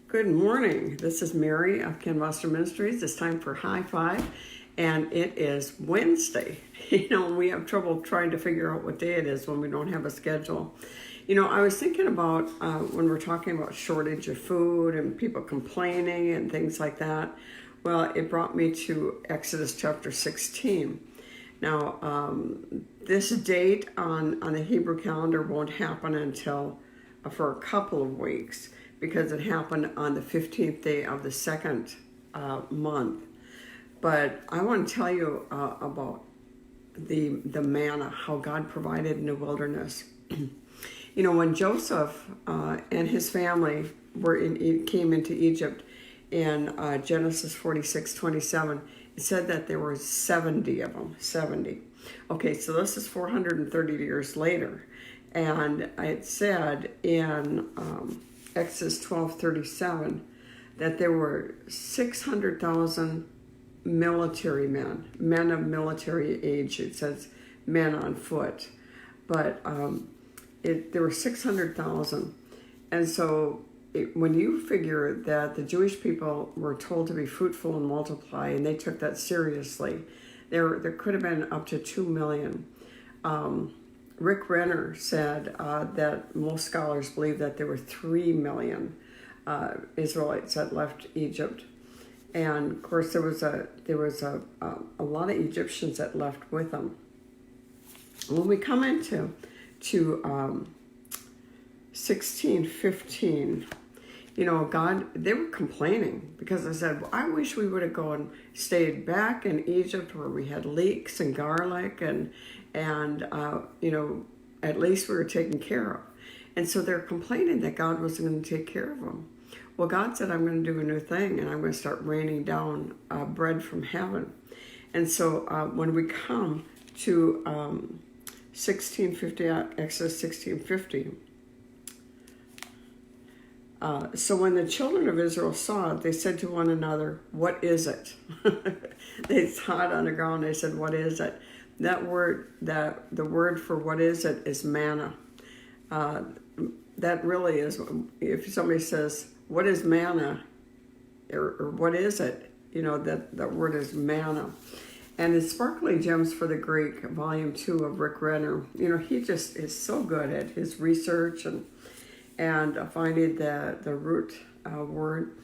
Good morning. This is Mary of Ken Buster Ministries. It's time for High Five, and it is Wednesday. We have trouble trying to figure out what day it is when we don't have a schedule. I was thinking about when we're talking about shortage of food and people complaining and things like that. Well, it brought me to Exodus chapter 16. Now, this date on the Hebrew calendar won't happen until for a couple of weeks, because it happened on the 15th day of the second month. But I want to tell you about the manna, how God provided in the wilderness. When Joseph and his family came into Egypt in Genesis 46:27, it said that there were 70 of them, 70. Okay, so this is 430 years later. And it said in Exodus 12:37 that there were 600,000 military men of military age. It says men on foot, but there were 600,000. And so when you figure that the Jewish people were told to be fruitful and multiply, and they took that seriously, there could have been up to 2 million. Rick Renner said that most scholars believe that there were 3 million Israelites that left Egypt, and of course there was a lot of Egyptians that left with them. When we come into 16:15, God, they were complaining because they said, well, I wish we would have gone stayed back in Egypt where we had leeks and garlic and at least we were taken care of. And so they're complaining that God wasn't going to take care of them. Well, God said, I'm going to do a new thing, and I'm going to start raining down bread from heaven. And so when we come to 1650, Exodus 16:50, so when the children of Israel saw it, they said to one another, what is it? They saw it on the ground. They said, what is it? The word for what is it is manna. That really is, if somebody says, what is manna? Or what is it? That word is manna. And in Sparkly Gems for the Greek, Volume 2 of Rick Renner, he just is so good at his research and finding the root word.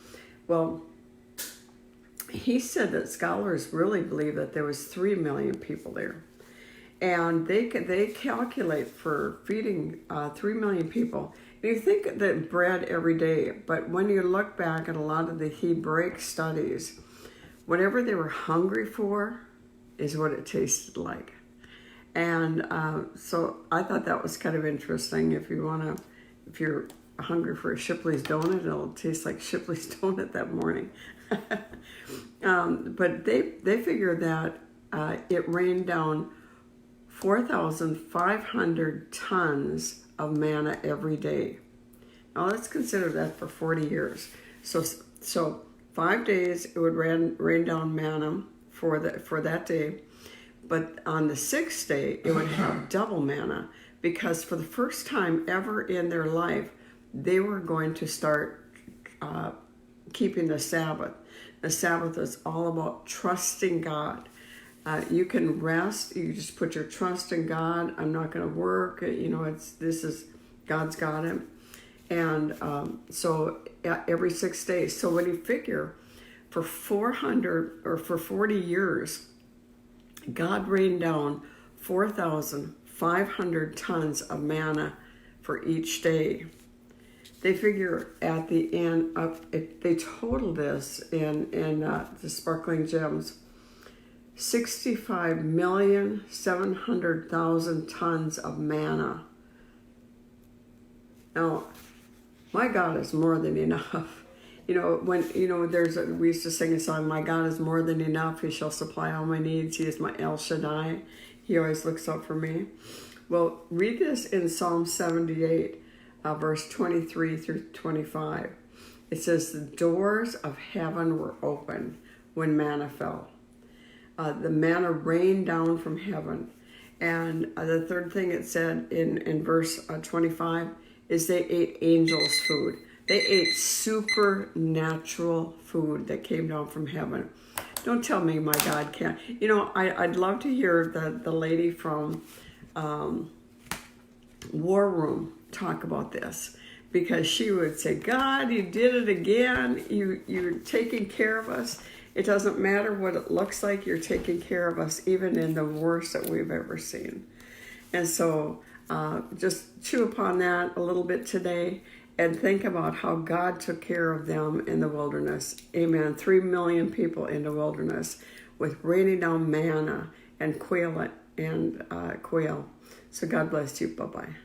Well, he said that scholars really believe that there was 3 million people there. And they calculate for feeding 3 million people. And you think that bread every day, but when you look back at a lot of the Hebraic studies, whatever they were hungry for is what it tasted like. And so I thought that was kind of interesting. If you're hungry for a Shipley's donut, it'll taste like Shipley's donut that morning. But they figure that it rained down 4,500 tons of manna every day. Now let's consider that for 40 years. So 5 days it would rain down manna for that day, but on the 6th day it would have double manna, because for the first time ever in their life they were going to start keeping the Sabbath. The Sabbath is all about trusting God. You can rest. You just put your trust in God. I'm not going to work. God's got it. And so every 6 days. So when you figure for 40 years, God rained down 4,500 tons of manna for each day. They figure at the end of it, they total this in the Sparkling Gems, 65,700,000 tons of manna. Now, my God is more than enough. We used to sing a song, my God is more than enough. He shall supply all my needs. He is my El Shaddai. He always looks out for me. Well, read this in Psalm 78, verse 23 through 25. It says, the doors of heaven were open when manna fell. The manna rained down from heaven. And the third thing it said in verse 25 is they ate angels' food. They ate supernatural food that came down from heaven. Don't tell me my God can't. You know, I'd love to hear the lady from War Room talk about this, because she would say, God, you did it again. You're taking care of us. It doesn't matter what it looks like. You're taking care of us, even in the worst that we've ever seen. And so just chew upon that a little bit today and think about how God took care of them in the wilderness. Amen. 3 million people in the wilderness with raining down manna and quail. So God bless you. Bye-bye.